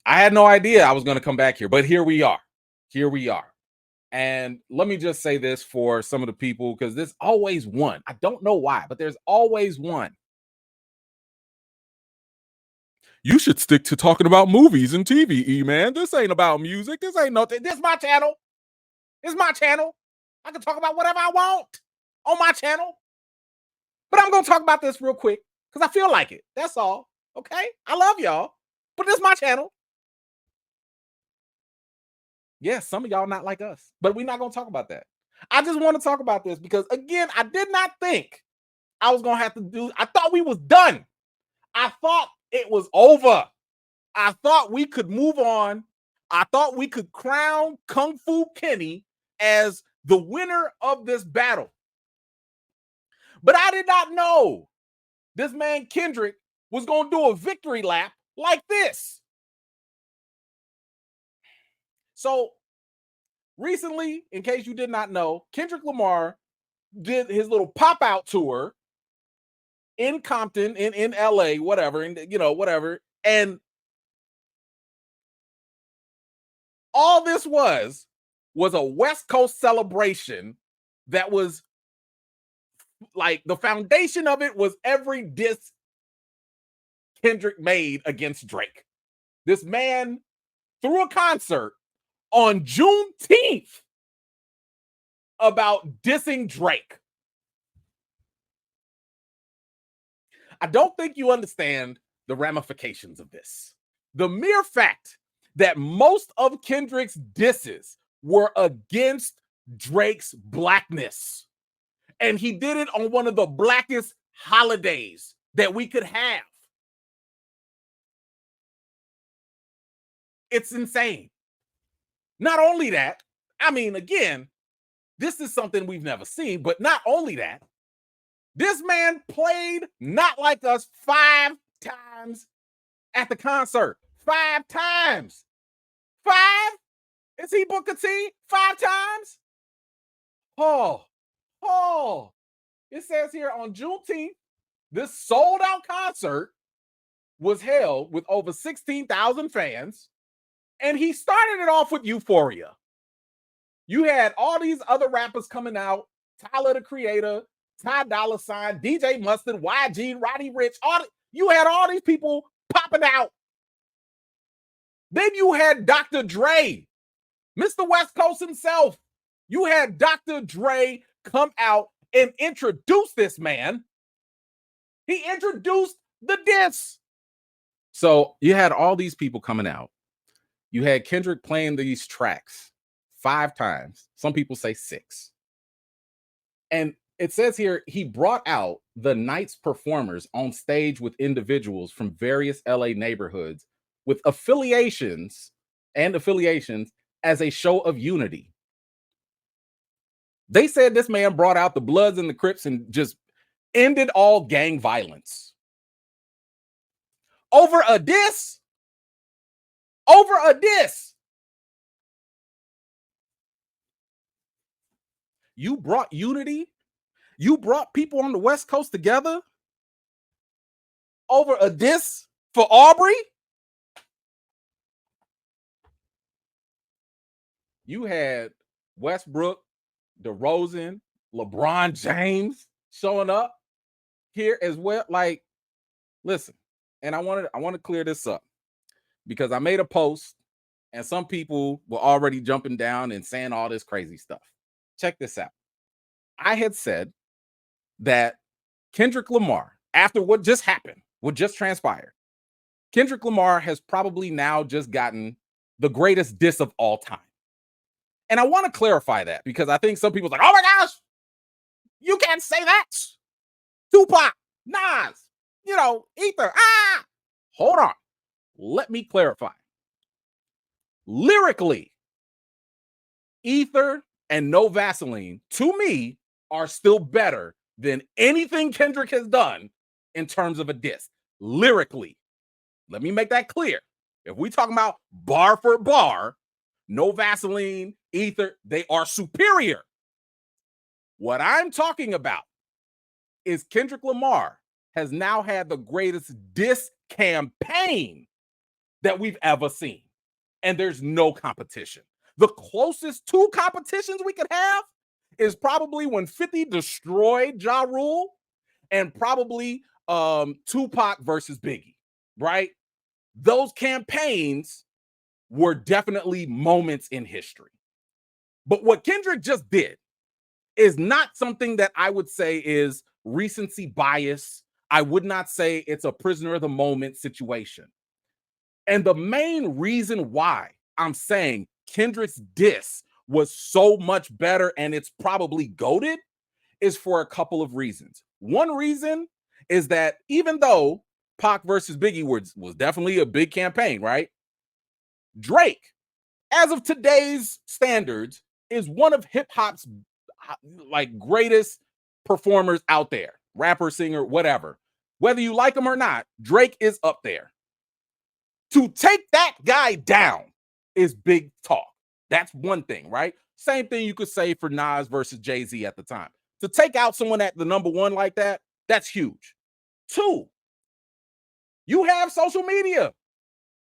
I had no idea I was going to come back here, but here we are. Here we are. And let me just say this for some of the people, because there's always one. I don't know why, but there's always one. You should stick to talking about movies and TV, man. This ain't about music. This ain't nothing. This is my channel. This is my channel. I can talk about whatever I want on my channel. But I'm going to talk about this real quick because I feel like it. That's all. Okay? I love y'all, but this is my channel. Yes, some of y'all not like us, but we're not going to talk about that. I just want to talk about this because, again, I did not think I was going to have to do. I thought we was done. I thought it was over. I thought we could move on. I thought we could crown Kung Fu Kenny as the winner of this battle. But I did not know this man Kendrick was going to do a victory lap like this. So recently, in case you did not know, Kendrick Lamar did his little pop-out tour in Compton, in LA, whatever, and whatever. And all this was a West Coast celebration that was like the foundation of it was every diss Kendrick made against Drake. This man threw a concert on Juneteenth about dissing Drake. I don't think you understand the ramifications of this. The mere fact that most of Kendrick's disses were against Drake's blackness. And he did it on one of the blackest holidays that we could have. It's insane. Not only that, I mean, again, this is something we've never seen, but not only that, this man played Not Like Us 5 times at the concert. 5 times. 5? Is he Booker T? 5 times? Oh, it says here on Juneteenth, this sold out concert was held with over 16,000 fans, and he started it off with Euphoria. You had all these other rappers coming out, Tyler the Creator, Ty Dolla $ign, DJ Mustard, YG, Roddy Ricch, you had all these people popping out. Then you had Dr. Dre, Mr. West Coast himself. You had Dr. Dre come out and introduce this man. He introduced the diss. So you had all these people coming out. You had Kendrick playing these tracks 5 times. Some people say 6. And it says here, he brought out the night's performers on stage with individuals from various LA neighborhoods with affiliations as a show of unity. They said this man brought out the Bloods and the Crips and just ended all gang violence. Over a diss? Over a diss. You brought unity? You brought people on the West Coast together over a diss for Aubrey? You had Westbrook, DeRozan, LeBron James showing up here as well. Like, listen, and I want to clear this up because I made a post and some people were already jumping down and saying all this crazy stuff. Check this out. I had said that Kendrick Lamar, after what just happened, what just transpired, Kendrick Lamar has probably now just gotten the greatest diss of all time. And I want to clarify that because I think some people's like, oh my gosh, you can't say that. Tupac, Nas, Ether. Hold on. Let me clarify. Lyrically, Ether and No Vaseline, to me, are still better than anything Kendrick has done in terms of a diss. Lyrically. Let me make that clear. If we talking about bar for bar, No Vaseline, Ether, they are superior. What I'm talking about is Kendrick Lamar has now had the greatest diss campaign that we've ever seen. And there's no competition. The closest two competitions we could have is probably when 50 destroyed Ja Rule and probably Tupac versus Biggie, right? Those campaigns were definitely moments in history. But what Kendrick just did is not something that I would say is recency bias. I would not say it's a prisoner of the moment situation. And the main reason why I'm saying Kendrick's diss was so much better and it's probably goated is for a couple of reasons. One reason is that even though Pac versus Biggie was definitely a big campaign, right? Drake, as of today's standards, is one of hip hop's like greatest performers out there, rapper, singer, whatever. Whether you like him or not, Drake is up there. To take that guy down is big talk. That's one thing, right? Same thing you could say for Nas versus Jay-Z at the time. To take out someone at the number one like that, that's huge. Two, you have social media.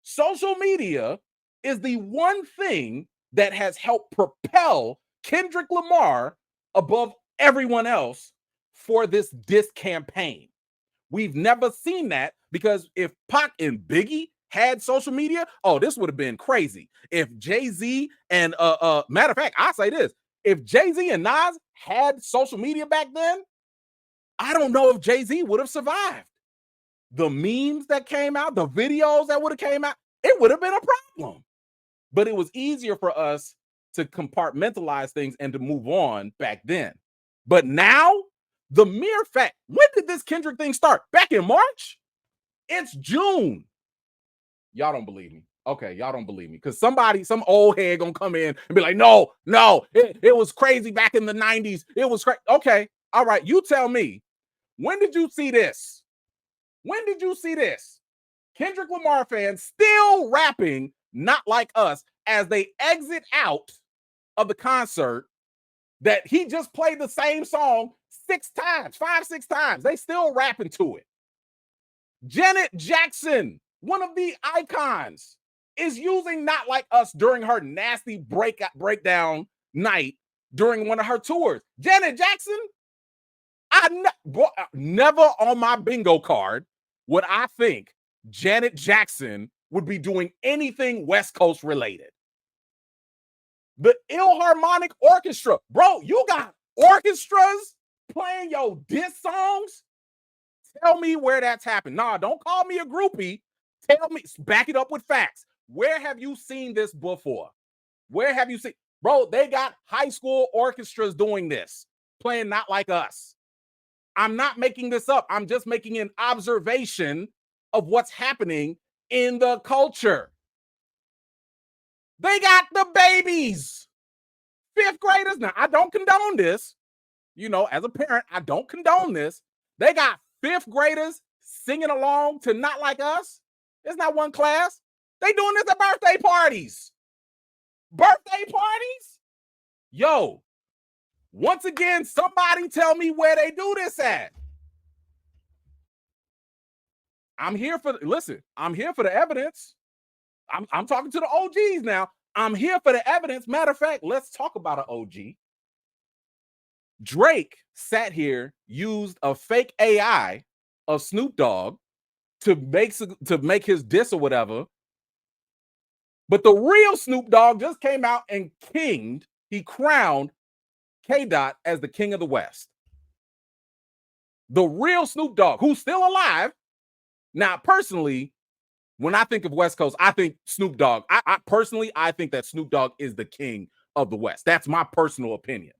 Social media is the one thing that has helped propel Kendrick Lamar above everyone else for this diss campaign. We've never seen that because if Pac and Biggie had social media, oh, this would have been crazy. If Jay-Z and matter of fact, I'll say this. If Jay-Z and Nas had social media back then, I don't know if Jay-Z would have survived. The memes that came out, the videos that would have came out, it would have been a problem. But it was easier for us to compartmentalize things and to move on back then. But now, the mere fact, when did this Kendrick thing start? Back in March? It's June. Y'all don't believe me. Okay, y'all don't believe me. Because some old head gonna come in and be like, no, it was crazy back in the 90s. It was crazy. Okay, all right, you tell me. When did you see this? When did you see this? Kendrick Lamar fans still rapping Not Like Us as they exit out of the concert that he just played the same song 6 times, 5-6 times. They still rapping to it. Janet Jackson, one of the icons, is using Not Like Us during her nasty breakdown night during one of her tours. Janet Jackson, never on my bingo card would I think Janet Jackson would be doing anything West Coast related. The Philharmonic Orchestra, bro, you got orchestras playing your diss songs? Tell me where that's happened. Nah, don't call me a groupie. Tell me, back it up with facts. Where have you seen this before? Where have you seen? Bro, they got high school orchestras doing this, playing Not Like Us. I'm not making this up. I'm just making an observation of what's happening in the culture. They got the babies, 5th graders. Now, I don't condone this. You know, as a parent, I don't condone this. They got 5th graders singing along to Not Like Us. It's not one class. They doing this at birthday parties. Birthday parties? Yo, once again, somebody tell me where they do this at. I'm here for the evidence. I'm talking to the OGs now. I'm here for the evidence. Matter of fact, let's talk about an OG. Drake sat here, used a fake AI of Snoop Dogg to make his diss or whatever. But the real Snoop Dogg just came out and he crowned K-Dot as the king of the West. The real Snoop Dogg, who's still alive. Now, personally, when I think of West Coast, I think Snoop Dogg. I personally think that Snoop Dogg is the king of the West. That's my personal opinion.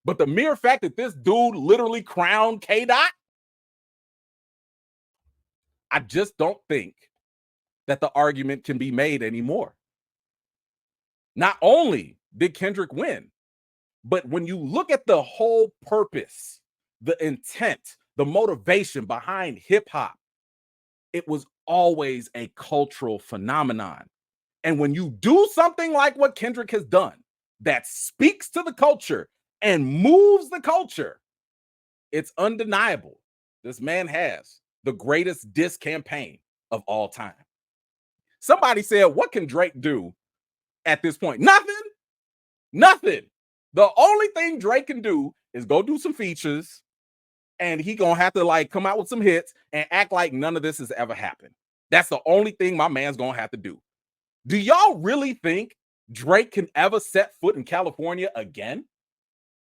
But the mere fact that this dude literally crowned K-Dot, I just don't think that the argument can be made anymore. Not only did Kendrick win, but when you look at the whole purpose, the intent, the motivation behind hip hop, it was always a cultural phenomenon. And when you do something like what Kendrick has done that speaks to the culture and moves the culture, it's undeniable. This man has the greatest diss campaign of all time. Somebody said, what can Drake do at this point? Nothing. Nothing. The only thing Drake can do is go do some features, and he gonna have to like come out with some hits and act like none of this has ever happened. That's the only thing my man's gonna have to do. Do y'all really think Drake can ever set foot in California again?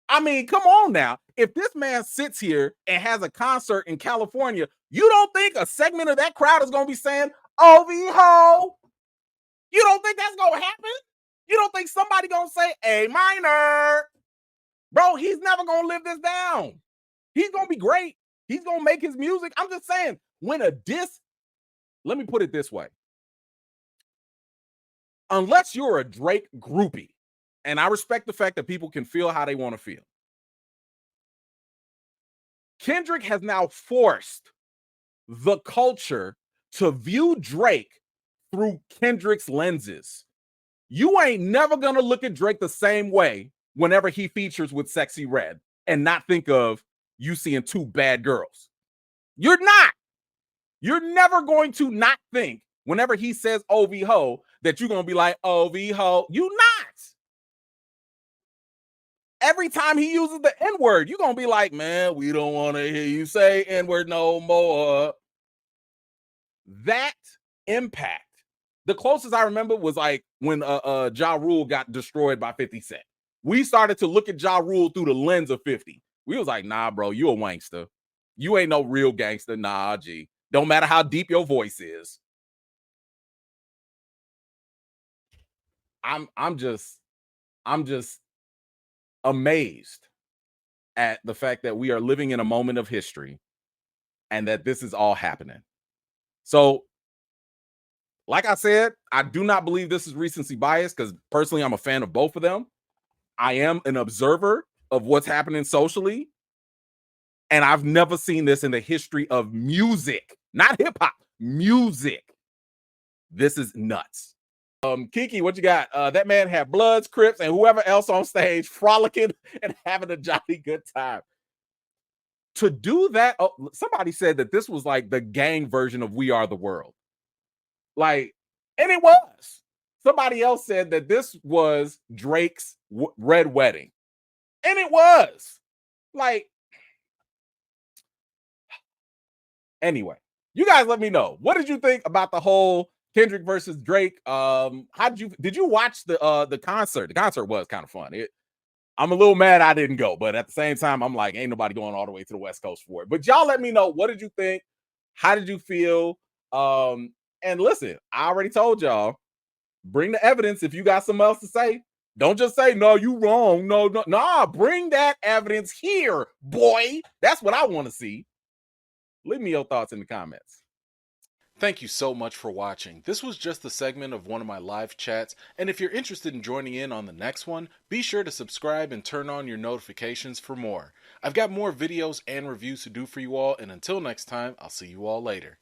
I mean, come on now. If this man sits here and has a concert in California, you don't think a segment of that crowd is gonna be saying, "OV ho"? You don't think that's gonna happen? You don't think somebody gonna say A minor? Bro, he's never gonna live this down. He's gonna be great. He's gonna make his music. I'm just saying, when a diss, let me put it this way. Unless you're a Drake groupie, and I respect the fact that people can feel how they want to feel, Kendrick has now forced the culture to view Drake through Kendrick's lenses. You ain't never gonna look at Drake the same way whenever he features with Sexy Red and not think of you seeing two bad girls. You're not. You're never going to not think whenever he says OV ho that you're gonna be like, OV ho. You not. Every time he uses the N-word, you're gonna be like, man, we don't want to hear you say N-word no more. That impact. The closest I remember was like when Ja Rule got destroyed by 50 Cent. We started to look at Ja Rule through the lens of 50. We was like, nah, bro, you a wankster. You ain't no real gangster. Nah, G. Don't matter how deep your voice is. I'm just amazed at the fact that we are living in a moment of history and that this is all happening. So, like I said, I do not believe this is recency bias because personally, I'm a fan of both of them. I am an observer of what's happening socially. And I've never seen this in the history of music, not hip hop, music. This is nuts. Kiki, what you got? That man had Bloods, Crips, and whoever else on stage frolicking and having a jolly good time. To do that, somebody said that this was like the gang version of We Are the World. Like, and it was. Somebody else said that this was Drake's Red Wedding. And it was. Like, anyway, you guys let me know. What did you think about the whole Kendrick versus Drake? Did you watch the concert? The concert was kind of fun. I'm a little mad I didn't go, but at the same time, I'm like, ain't nobody going all the way to the West Coast for it. But y'all let me know. What did you think? How did you feel? And listen, I already told y'all, bring the evidence if you got something else to say. Don't just say, no, you wrong. No, nah, bring that evidence here, boy. That's what I want to see. Leave me your thoughts in the comments. Thank you so much for watching. This was just a segment of one of my live chats, and if you're interested in joining in on the next one, be sure to subscribe and turn on your notifications for more. I've got more videos and reviews to do for you all, and until next time, I'll see you all later.